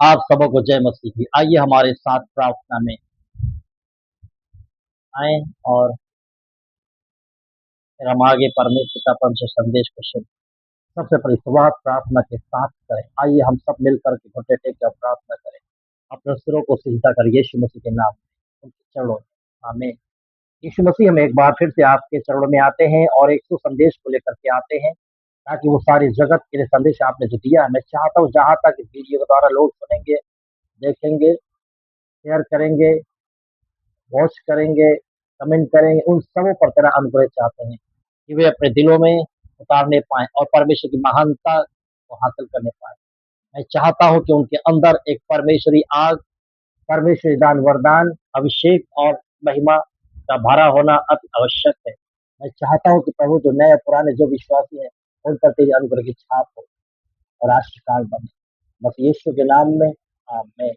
आप सबको जय मसीह की। आइए हमारे साथ प्रार्थना में आए और फिर हम आगे परमेश्वर का परम संदेश को सुन। सबसे पहले शुरुआत प्रार्थना के साथ करें। आइए हम सब मिलकर के घुटने टेक कर प्रार्थना करें। अपने सिरों को सीधा कर यीशु मसीह के नाम में उनके चरणों में आमीन। यीशु मसीह हम एक बार फिर से आपके चरणों में आते हैं और एक संदेश को लेकर के आते हैं, ताकि वो सारी जगत के लिए संदेश आपने जो दिया है, मैं चाहता हूँ जहाँ तक इस वीडियो के द्वारा लोग सुनेंगे, देखेंगे, शेयर करेंगे, वॉच करेंगे, कमेंट करेंगे, उन सबों पर तेरा अनुग्रह चाहते हैं कि वे अपने दिलों में उतारने पाएँ और परमेश्वर की महानता को हासिल करने पाएँ। मैं चाहता हूँ कि उनके अंदर एक परमेश्वरी आग, परमेश्वरी दान वरदान, अभिषेक और महिमा का भरा होना अति आवश्यक है। मैं चाहता हूँ कि प्रभु जो नए पुराने जो विश्वासी हैं, उन पर तेरी अनुग्रह की छाप हो और आशीर्वाद बने। बस यीशु के नाम में आमीन।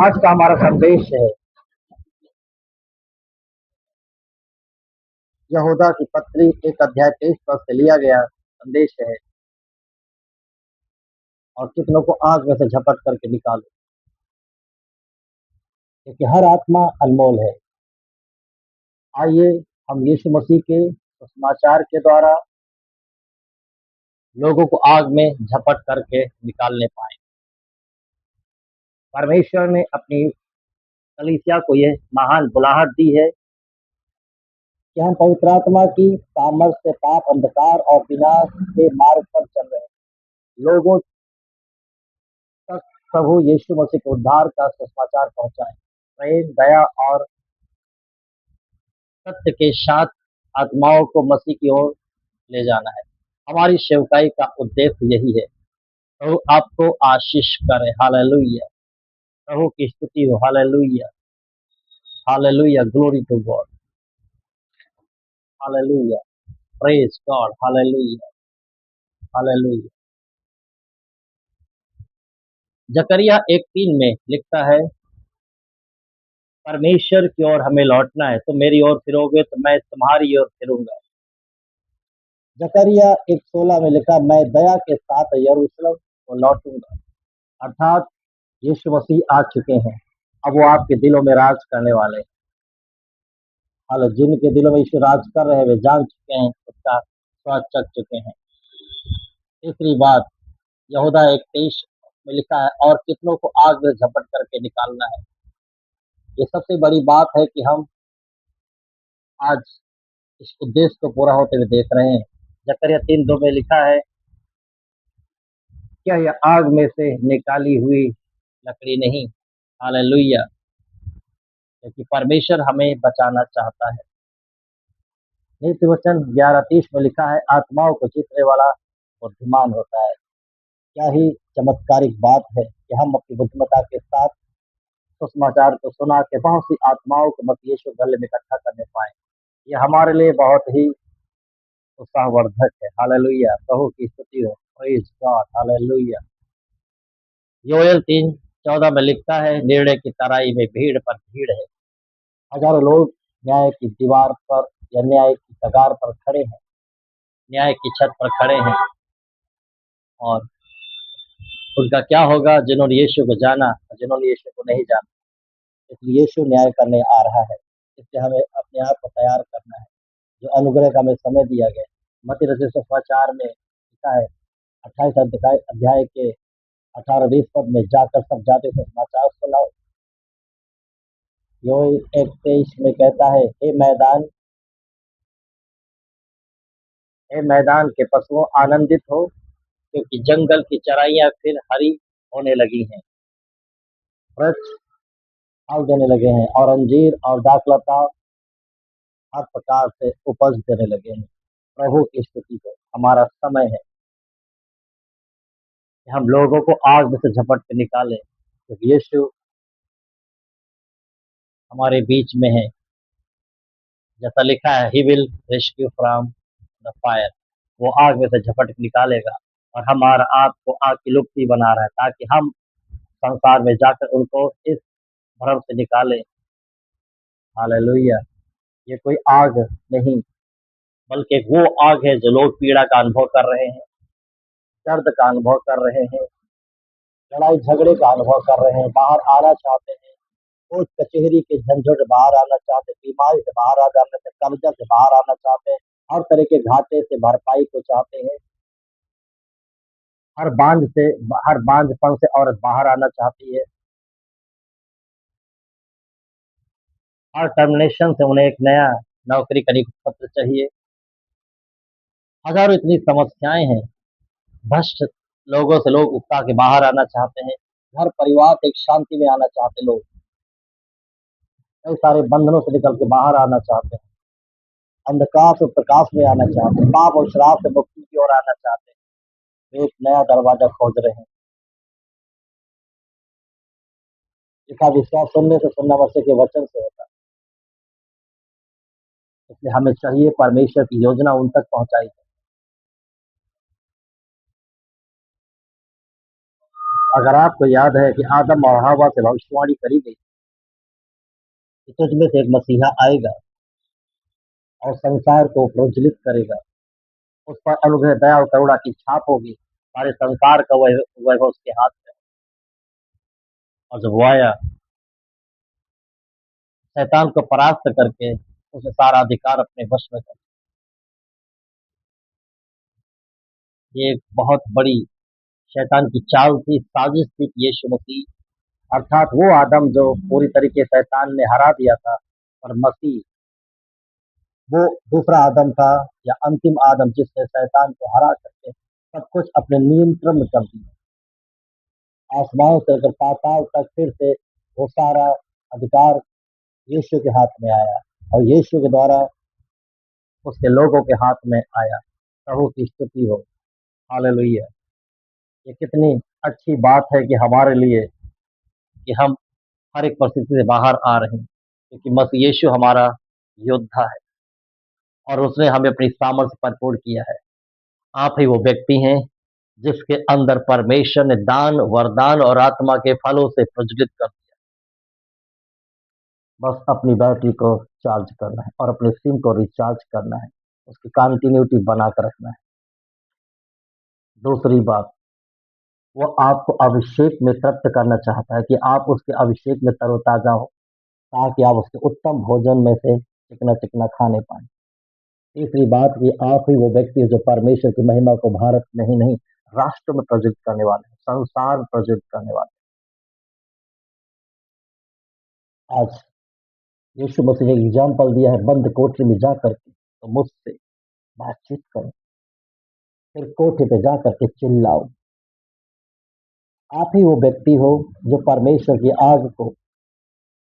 आज का हमारा संदेश है यहूदा की पत्री 1 अध्याय 23 पद से लिया गया संदेश है। और कितनों को आग में से झपट करके निकालो, क्योंकि हर आत्मा अनमोल है। आइए हम यीशु मसीह के सुसमाचार के द्वारा लोगों को आग में झपट करके निकालने पाए। परमेश्वर ने अपनी कलीसिया को यह महान बुलाहट दी है कि हम पवित्र आत्मा की सामर्थ्य से पाप, अंधकार और विनाश के मार्ग पर चल रहे हैं। लोगों तक प्रभु यीशु मसीह के उद्धार का सुसमाचार पहुंचाएं। प्रेम, दया और सत्य के साथ आत्माओं को मसीह की ओर ले जाना है। हमारी सेवकाई का उद्देश्य यही है। प्रभु आपको आशीष करे। हालेलुया। प्रभु की स्तुति हो। Hallelujah, hallelujah, glory to God, hallelujah, praise God, hallelujah, hallelujah. जकरिया 1:3 में लिखता है, परमेश्वर की ओर हमें लौटना है, तो मेरी ओर फिरोगे तो मैं तुम्हारी ओर फिरूंगा। जकरिया 1:16 में लिखा, मैं दया के साथ यरूशलेम को लौटूंगा। अर्थात यीशु मसीह आ चुके हैं, अब वो आपके दिलों में राज करने वाले हैं। हालांकि जिनके दिलों में यीशु राज कर रहे हैं, वे जान चुके हैं, उसका स्वाद चख चुके हैं। तीसरी बात, यहूदा 1:23 में लिखा है, और कितनों को आग में झपट करके निकालना है। ये सबसे बड़ी बात है कि हम आज इस उद्देश्य को पूरा होते हुए देख रहे हैं। जकरिया 3:2 में लिखा है, क्या यह आग में से निकाली हुई लकड़ी नहीं। हालेलुया, क्योंकि परमेश्वर हमें बचाना चाहता है। नीति वचन 11:30 में लिखा है, आत्माओं को जीतने वाला बुद्धिमान होता है। क्या ही चमत्कारिक बात है कि हम अपनी बुद्धिमत्ता के साथ सुसमाचार को सुना के बहुत सी आत्माओं को मसीह यीशु गले में इकट्ठा करने पाए। ये हमारे लिए बहुत ही उत्साहवर्धक है। हालेलुया, प्रभु की स्तुति हो। Praise God, hallelujah. योएल 3:14 में लिखता है, निर्णय की तराई में भीड़ पर भीड़ है। हजारों लोग न्याय की दीवार पर या न्याय की कगार पर खड़े हैं, न्याय की छत पर खड़े हैं। और उनका क्या होगा, जिन्होंने यीशु को जाना और जिन्होंने यीशु को नहीं जाना। इसलिए यीशु न्याय करने आ रहा है, इसलिए हमें अपने आप को तैयार करना है। जो अनुग्रह का हमें समय दिया गया। मत्ती रचित सुसमाचार में लिखा है 28 अध्याय के 18-20 पद में, जाकर सब जाति को समाचार सुनाओ। योएल 1:23 में कहता है, हे मैदान के पशुओं आनंदित हो, क्योंकि जंगल की चराइयां फिर हरी होने लगी हैं। वृक्ष फल देने लगे हैं और अंजीर और दाखलता हर प्रकार से उपज देने लगे हैं। प्रभु की स्तुति को। हमारा समय है कि हम लोगों को आग में से झपट के निकालें, क्योंकि यीशु हमारे बीच में है। जैसा लिखा है, he will rescue from the fire. वो आग में से झपट के निकालेगा और हमारा आग को आग की लुप्ती बना रहा है, ताकि हम संसार में जाकर उनको इस भ्रम से निकालें। हालेलुया। ये कोई आग नहीं, बल्कि वो आग है जो लोग पीड़ा का अनुभव कर रहे हैं, दर्द का अनुभव कर रहे हैं, लड़ाई झगड़े का अनुभव कर रहे हैं, बाहर आना चाहते हैं, कोर्ट कचहरी के झंझट से बाहर आना चाहते हैं, बीमारी से बाहर आ जाना चाहते हैं, कर्जा से बाहर आना चाहते हैं, हर तरह के घाटे से भरपाई को चाहते हैं, हर बांझ से हर बांझपन से औरत बाहर आना चाहती है, हर टर्मिनेशन से उन्हें एक नया नौकरी का नियुक्ति पत्र चाहिए। हजारों इतनी समस्याएं हैं, भ्रष्ट लोगों से लोग उकता के बाहर आना चाहते हैं, घर परिवार से एक शांति में आना चाहते लोग, कई सारे बंधनों से निकल के बाहर आना चाहते हैं, अंधकार से प्रकाश में आना चाहते हैं, पाप और श्राप से मुक्ति की ओर आना चाहते हैं, वे एक नया दरवाजा खोज रहे हैं। इसका विश्वास सुनने से सुनना मसीह के वचन से होता है, इसलिए हमें चाहिए परमेश्वर की योजना उन तक पहुंचाई जाए। अगर आपको याद है कि आदम और हवा से भविष्यवाणी करी गई कि तुझ में से एक मसीहा आएगा और संसार को प्रज्वलित करेगा, उस पर अनुग्रह दया और करुणा की छाप होगी, सारे संसार का वैभव उसके हाथ में। और जब वो आया, शैतान को परास्त करके उसे सारा अधिकार अपने वश में कर। ये एक बहुत बड़ी शैतान की चाल थी, साजिश थी कि यीशु मसीह अर्थात वो आदम जो पूरी तरीके से शैतान ने हरा दिया था, और मसीह वो दूसरा आदम था या अंतिम आदम जिसने शैतान को हरा करके सब कुछ अपने नियंत्रण में कर दिया। आसमान से लेकर पाताल तक फिर से वो सारा अधिकार यीशु के हाथ में आया और यीशु के द्वारा उसके लोगों के हाथ में आया। प्रभु की स्तुति हो, हालेलुया। ये कितनी अच्छी बात है कि हमारे लिए कि हम हर एक परिस्थिति से बाहर आ रहे हैं, क्योंकि मसीह यीशु हमारा योद्धा है और उसने हमें अपनी सामर्थ से भरपूर किया है। आप ही वो व्यक्ति हैं जिसके अंदर परमेश्वर ने दान, वरदान और आत्मा के फलों से प्रज्वलित कर दिया। बस अपनी बैटरी को चार्ज करना है और अपने सिम को रिचार्ज करना है, उसकी कंटिन्यूटी बना कर रखना है। दूसरी बात, वो आपको अभिषेक में तृप्त करना चाहता है कि आप उसके अभिषेक में तरोताजा हो, ताकि आप उसके उत्तम भोजन में से चिकना चिकना खाने पाए। तीसरी बात, ये आप ही वो व्यक्ति है जो परमेश्वर की महिमा को भारत में ही नहीं राष्ट्र में प्रज्वलित करने वाले हैं, संसार में प्रज्वलित करने वाले हैं। आज यीशु मसीह ने एग्जाम्पल दिया है, बंद कोठरी में जा करके तो मुझसे बातचीत करो, फिर कोठे पे जा करके चिल्लाओ। आप ही वो व्यक्ति हो जो परमेश्वर की आग को,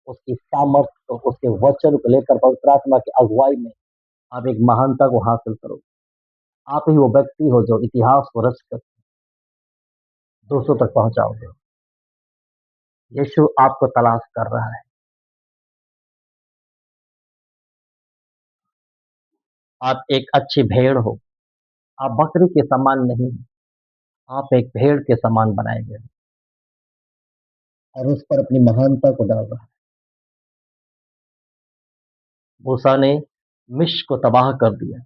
उसकी सामर्थ को, उसके वचन को लेकर पवित्र आत्मा की अगुवाई में आप एक महानता को हासिल करो। आप ही वो व्यक्ति हो जो इतिहास को रच कर दूसरों तक पहुंचाओगे। यीशु आपको तलाश कर रहा है। आप एक अच्छी भेड़ हो, आप बकरी के समान नहीं, आप एक भेड़ के समान बनाए गए और उस पर अपनी महानता को डाल रहा है। मूसा ने मिस्र को तबाह कर दिया,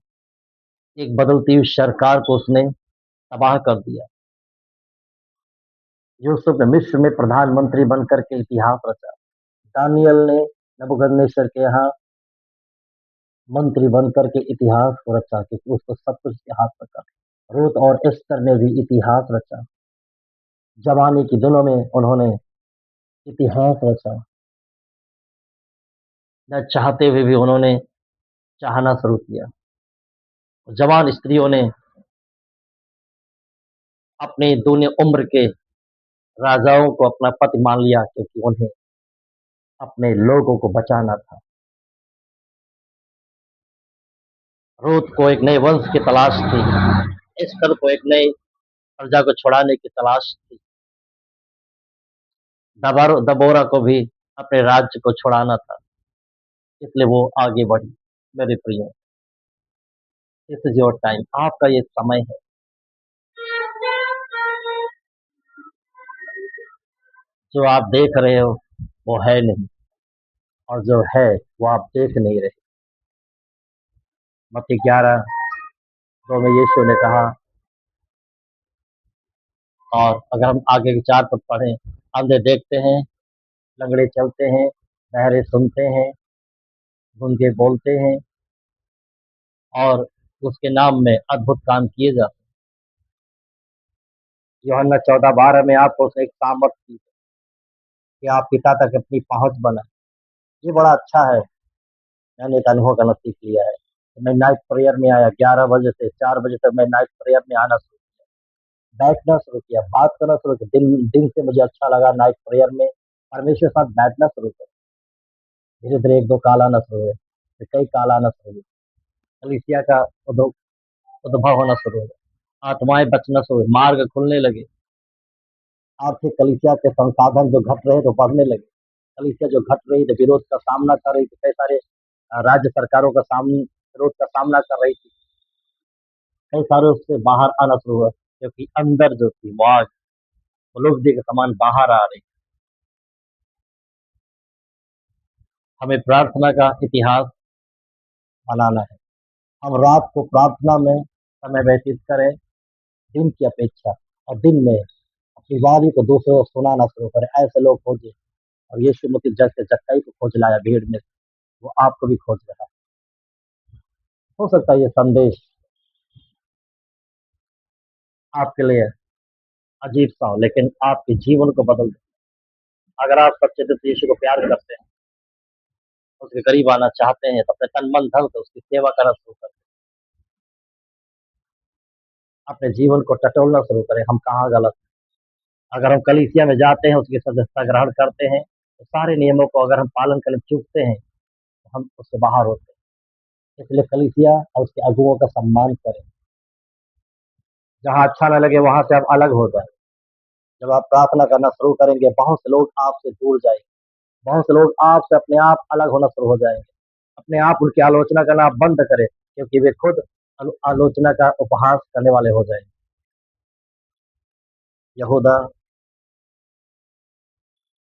एक बदलती हुई सरकार को उसने तबाह कर दिया। यूसुफ ने मिस्र में प्रधानमंत्री बनकर के इतिहास रचा। दानियल ने नबूकदनेस्सर के यहाँ मंत्री बनकर के इतिहास को रचा, क्योंकि उसको सब कुछ के हाथ में था। रूत और एस्तर ने भी इतिहास रचा, जवानी की दिनों में उन्होंने इतिहास रचा। न चाहते हुए भी उन्होंने चाहना शुरू किया। जवान स्त्रियों ने अपने दूनी उम्र के राजाओं को अपना पति मान लिया, क्योंकि उन्हें अपने लोगों को बचाना था। रूत को एक नए वंश की तलाश थी, एस्तर को एक नई प्रजा को छुड़ाने की तलाश थी, दबोरा को भी अपने राज्य को छुड़ाना था, इसलिए वो आगे बढ़ी। मेरे प्रियो, दिस इज योर टाइम, आपका ये समय है। जो आप देख रहे हो वो है नहीं, और जो है वो आप देख नहीं रहे। मत्ती 11:2 में यीशु ने कहा, और अगर हम आगे के 4 पद पढ़ें, अंधे देखते हैं, लंगड़े चलते हैं, बहरे सुनते हैं, गूंगे बोलते हैं और उसके नाम में अद्भुत काम किए जाते हैं। यूहन्ना 14:12 में आपको एक सामर्थ दी कि आप पिता तक अपनी पहुँच बनाएँ। ये बड़ा अच्छा है, मैंने एक अनुभव का नसीब लिया है। तो मैं नाइट प्रेयर में आया 11 बजे से 4 बजे तक मैं नाइट प्रेयर में आना शुरू बैठना शुरू किया, बात करना शुरू किया। दिन दिन से मुझे अच्छा लगा नाइट प्रेयर में परमेश्वर के साथ बैठना शुरू किया। धीरे-धीरे 1-2 कॉल आना शुरू हुए, फिर कई कॉल आना शुरू हुए। कलीसिया का उद्भव होना शुरू हुआ, आत्माएँ बचना शुरू हुई, मार्ग खुलने लगे। आर्थिक कलीसिया के संसाधन जो घट रहे तो बढ़ने लगे। कलीसिया जो घट रही थी, विरोध का सामना कर रही थी, कई सारे राज्य सरकारों का विरोध का सामना कर रही थी। कई सारे उससे बाहर आना शुरू हुआ क्योंकि अंदर जो थी वो आग उपलब्धि के समान बाहर आ रही। हमें प्रार्थना का इतिहास बनाना है। हम रात को प्रार्थना में समय व्यतीत करें दिन की अपेक्षा और दिन में अपनी वाणी को दूसरों को सुनाना शुरू करें। ऐसे लोग खोजें और यीशु मसीह जैसे जक्कई को खोज लाया भीड़ में से, वो आपको भी खोज रहा है। हो सकता है ये संदेश आपके लिए अजीब सा हो लेकिन आपके जीवन को बदल दे। अगर आप सच्चे दिल से यीशु को प्यार करते हैं, उसके करीब आना चाहते हैं तो अपने तन मन धन से उसकी सेवा करना शुरू करें। अपने जीवन को टटोलना शुरू करें, हम कहाँ गलत हैं। अगर हम कलीसिया में जाते हैं, उसकी सदस्यता ग्रहण करते हैं, तो सारे नियमों को अगर हम पालन करने चूकते हैं, तो हम उससे बाहर होते हैं। इसलिए कलीसिया और उसके अगुओं का सम्मान करें। जहाँ अच्छा न लगे वहाँ से आप अलग हो जाएँ। जब आप प्रार्थना करना शुरू करेंगे, बहुत से लोग आपसे दूर जाएँगे। बहुत से लोग आपसे अपने आप अलग होना शुरू हो जाएँगे। अपने आप उनकी आलोचना करना आप बंद करें, क्योंकि वे खुद आलोचना का उपहास करने वाले हो जाएँगे। यहूदा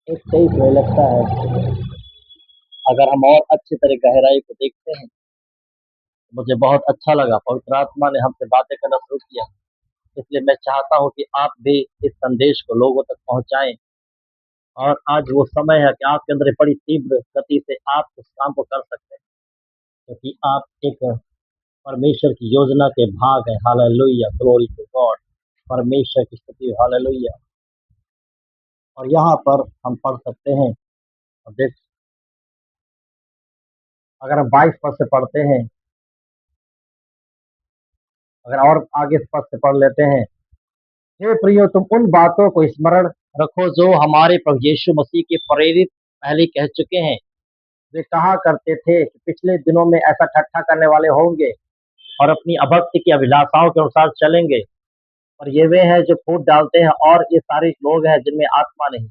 1:23 में लगता है, अगर हम और अच्छी तरह गहराई को देखते हैं, तो मुझे बहुत अच्छा लगा। पवित्र आत्मा ने हमसे बातें करना शुरू किया। इसलिए मैं चाहता हूँ कि आप भी इस संदेश को लोगों तक पहुँचाएँ और आज वो समय है कि आपके अंदर बड़ी तीव्र गति से आप उस काम को कर सकते हैं, क्योंकि आप एक परमेश्वर की योजना के भाग हैं। Hallelujah, glory to God. परमेश्वर की स्तुति, हालेलुया। और यहाँ पर हम पढ़ सकते हैं और देख अगर हम 22 पद से पढ़ते हैं, अगर और आगे पद से पढ़ लेते हैं, हे प्रियो तुम उन बातों को स्मरण रखो जो हमारे प्रभु यीशु मसीह के प्रेरित पहले कह चुके हैं। वे कहा करते थे कि पिछले दिनों में ऐसा ठट्ठा करने वाले होंगे और अपनी अभक्ति की अभिलाषाओं के अनुसार चलेंगे। और ये वे हैं जो फूट डालते हैं और ये सारे लोग हैं जिनमें आत्मा नहीं।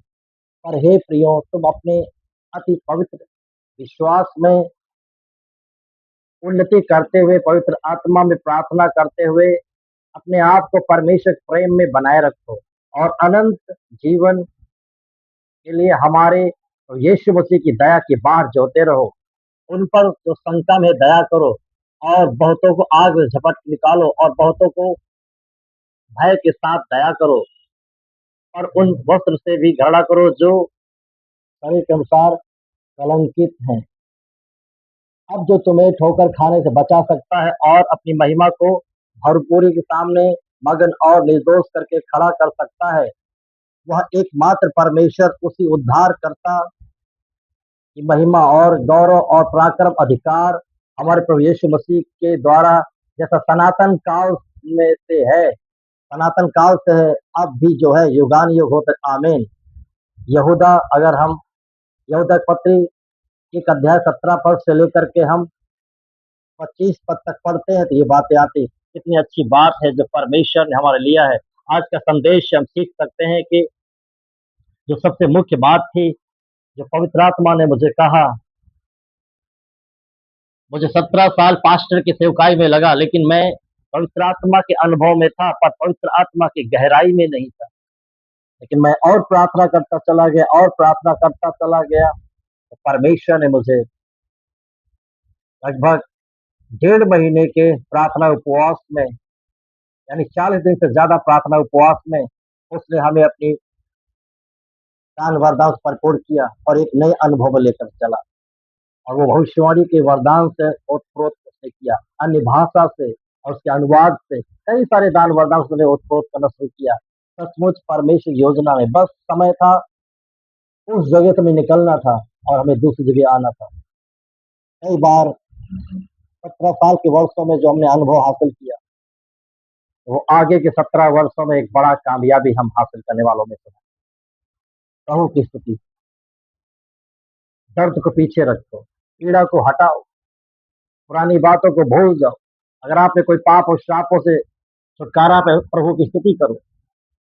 पर हे प्रियो तुम अपने अति पवित्र विश्वास में उन्नति करते हुए पवित्र आत्मा में प्रार्थना करते हुए अपने आप को परमेश्वर के प्रेम में बनाए रखो और अनंत जीवन के लिए हमारे यीशु मसीह की दया की बाढ़ जोते रहो। उन पर जो संकट है दया करो और बहुतों को आग में झपट निकालो और बहुतों को भय के साथ दया करो और उन वस्त्र से भी घृणा करो जो शरीर के अनुसार कलंकित हैं। अब जो तुम्हें ठोकर खाने से बचा सकता है और अपनी महिमा को भरपूरी के सामने मगन और निर्दोष करके खड़ा कर सकता है, वह एकमात्र परमेश्वर उसी उद्धार करता की महिमा और गौरव और पराक्रम अधिकार हमारे प्रभु यीशु मसीह के द्वारा जैसा सनातन काल में से है, सनातन काल से है, अब भी जो है युगान युग हो तक आमीन। यहूदा अगर हम यहूदा की पत्री एक अध्याय 17 पद से लेकर के हम 25 पद तक पढ़ते हैं तो ये बातें आती। कितनी अच्छी बात है जो परमेश्वर ने हमारे लिया है। आज का संदेश हम सीख सकते हैं कि जो सबसे मुख्य बात थी, जो पवित्र आत्मा ने मुझे कहा, मुझे 17 साल पास्टर की सेवकाई में लगा, लेकिन मैं पवित्र आत्मा के अनुभव में था पर पवित्र आत्मा की गहराई में नहीं था। लेकिन मैं और प्रार्थना करता चला गया और प्रार्थना करता चला गया, तो परमेश्वर ने मुझे लगभग 1.5 महीने के प्रार्थना उपवास में, यानी 40 दिन से ज़्यादा प्रार्थना उपवास में उसने हमें अपनी दान वरदान से भरपूर किया और एक नए अनुभव में लेकर चला। और वो भविष्यवाणी के वरदान से ओतप्रोत उसने किया, अन्य भाषा से और उसके अनुवाद से कई सारे दान वरदान उसने ओतप्रोत करना शुरू किया। सचमुच परमेश्वर की योजना में बस समय था, उस जगह से हमें निकलना था और हमें दूसरी जगह आना था। कई बार 17 साल के वर्षों में जो हमने अनुभव हासिल किया, वो आगे के 17 वर्षों में एक बड़ा कामयाबी हम हासिल करने वालों में से हैं। प्रभु की स्तुति। दर्द को पीछे रखो, पीड़ा को हटाओ, पुरानी बातों को भूल जाओ। अगर आपने कोई पाप और श्रापों से छुटकारा पे प्रभु की स्तुति करो,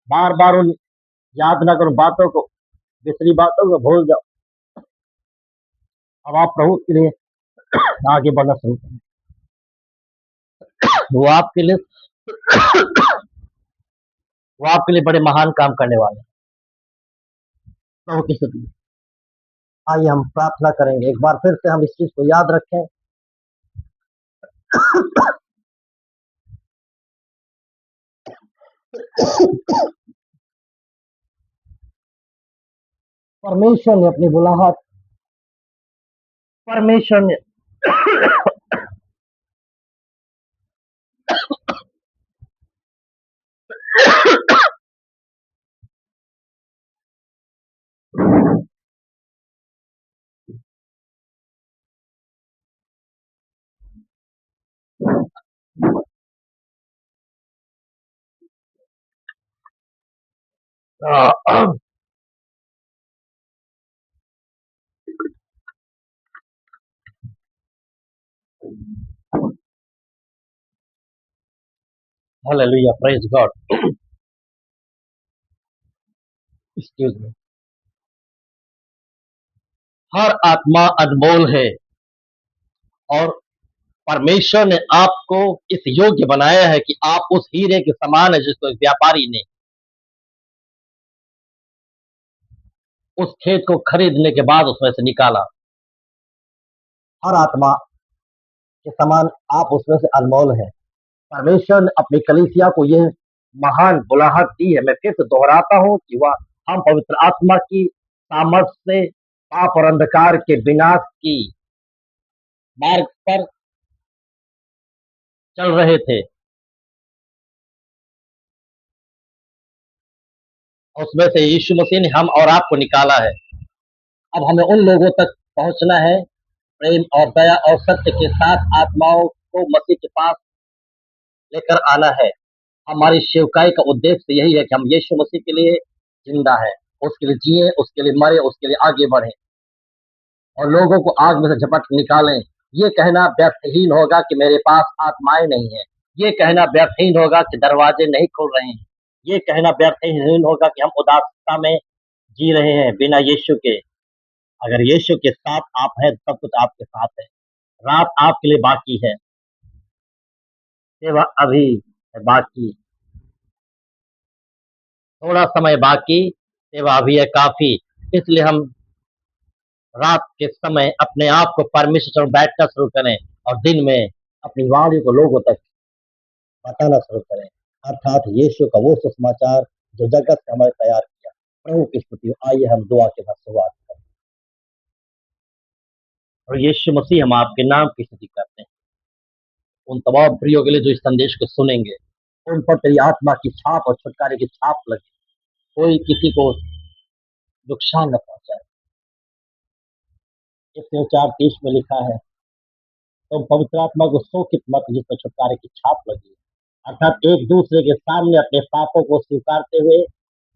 बार बार उन याद न करो बातों को, बिसरी बातों को भूल जाओ। अब आप प्रभु के लिए आगे बढ़ना शुरू करें। वो आपके लिए वो आपके लिए बड़े महान काम करने वाले हैं। प्रभु की स्तुति। आइए हम प्रार्थना करेंगे, एक बार फिर से हम इस चीज को याद रखें। परमेश्वर ने अपनी बुलाहट, परमेश्वर ने hallelujah, praise God. Excuse me. हर आत्मा अनमोल है और परमेश्वर ने आपको इस योग्य बनाया है कि आप उस हीरे के समान है जिसको एक व्यापारी ने उस खेत को खरीदने के बाद उसमें से निकाला। हर आत्मा के समान आप उसमें से अनमोल है। परमेश्वर ने अपनी कलीसिया को यह महान बुलाहट दी है। मैं फिर से दोहराता हूँ कि वह हम पवित्र आत्मा की सामर्थ्य से पाप और अंधकार के विनाश की मार्ग पर चल रहे थे। उसमें से यीशु मसीह ने हम और आपको निकाला है। अब हमें उन लोगों तक पहुंचना है, प्रेम और दया और सत्य के साथ आत्माओं को मसीह के पास लेकर आना है। हमारी सेवकाई का उद्देश्य यही है कि हम यीशु मसीह के लिए जिंदा है, उसके लिए जिए, उसके लिए मरे, उसके लिए आगे बढ़े और लोगों को आग में से झपट निकालें। ये कहना व्यर्थहीन होगा कि मेरे पास आत्माएं नहीं है। ये कहना व्यर्थहीन होगा कि दरवाजे नहीं खुल रहे हैं। ये कहना व्यर्थहीन होगा कि हम उदासता में जी रहे हैं बिना यीशु के। अगर यीशु के साथ आप हैं तो सब कुछ आपके साथ है। रात आपके लिए बाकी है, सेवा अभी है बाकी, थोड़ा समय बाकी, सेवा अभी है काफी। इसलिए हम रात के समय अपने आप को परमेश्वर में बैठना शुरू करें और दिन में अपनी वाणी को लोगों तक बताना शुरू करें, अर्थात यीशु का वो सुसमाचार जो जगत से हमें तैयार किया। प्रभु की स्तुति। आइए हम दुआ के साथ शुरुआत करें। और यीशु मसीह, हम आपके नाम की स्तुति करते हैं उन तमाम प्रियो के लिए जो इस संदेश को सुनेंगे। उन पर तेरी आत्मा की छाप और छुटकारे की छाप लगे, कोई किसी को नुकसान न पहुंचाए। 1:4-30 में लिखा है, तुम पवित्र आत्मा को शोकित मत जिस पर छुटकारे की छाप लगी है। अर्थात एक दूसरे के सामने अपने पापों को स्वीकारते हुए,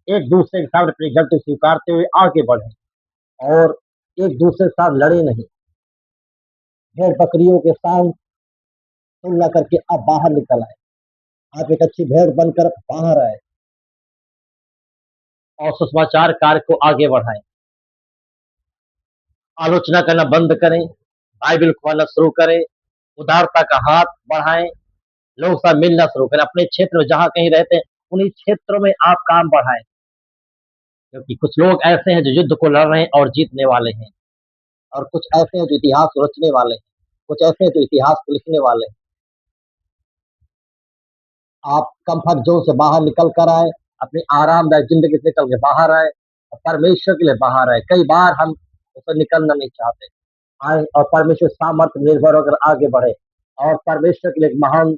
एक दूसरे के सामने अपनी गलती स्वीकारते हुए आगे बढ़े और एक दूसरे के साथ लड़े नहीं। भेड़ बकरियों के साथ तुलना करके अब बाहर निकल आए। आप एक अच्छी भेड़ बनकर बाहर आए और सुसमाचार कार्य को आगे बढ़ाएं। आलोचना करना बंद करें, बाइबल खोलना शुरू करें, उदारता का हाथ बढ़ाएं, लोगों से मिलना शुरू करें। अपने क्षेत्र में जहां कहीं रहते हैं उन्हीं क्षेत्रों में आप काम बढ़ाएं, क्योंकि कुछ लोग ऐसे हैं जो युद्ध को लड़ रहे हैं और जीतने वाले हैं, और कुछ ऐसे हैं जो इतिहास को रचने वाले हैं, कुछ ऐसे हैं जो इतिहास को लिखने वाले हैं। आप कंफर्ट जोन से बाहर निकल कर आए अपनी आरामदायक जिंदगी से निकल के बाहर आए और परमेश्वर के लिए बाहर आए। कई बार हम उसे निकलना नहीं चाहते, आए और परमेश्वर सामर्थ्य निर्भर होकर आगे बढ़े और परमेश्वर के लिए एक महान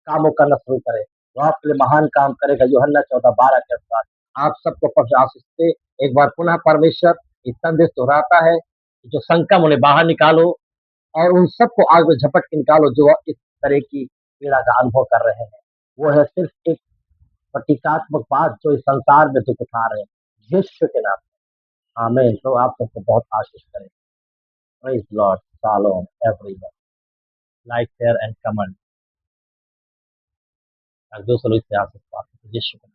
कामों करना शुरू करे। वो आपके लिए महान काम करेगा। यूहन्ना 14:12 के अनुसार आप सबको प्रभु आशीष दे। एक बार पुनः परमेश्वर इस संदेश दोहराता है कि जो संकम उन्हें बाहर निकालो और उन सबको आग में झपट के निकालो जो इस तरह की पीड़ा का अनुभव कर रहे हैं। वो है सिर्फ एक प्रतीकात्मक बात जो इस संसार में दुख उठा रहे हैं, यीशु के नाम में। आमीन। तो आप सबको बहुत आशीष करें। Praise Lord. Shalom everyone. Like share and comment. दूसरों से आशीष पाते यीशु के नाम में।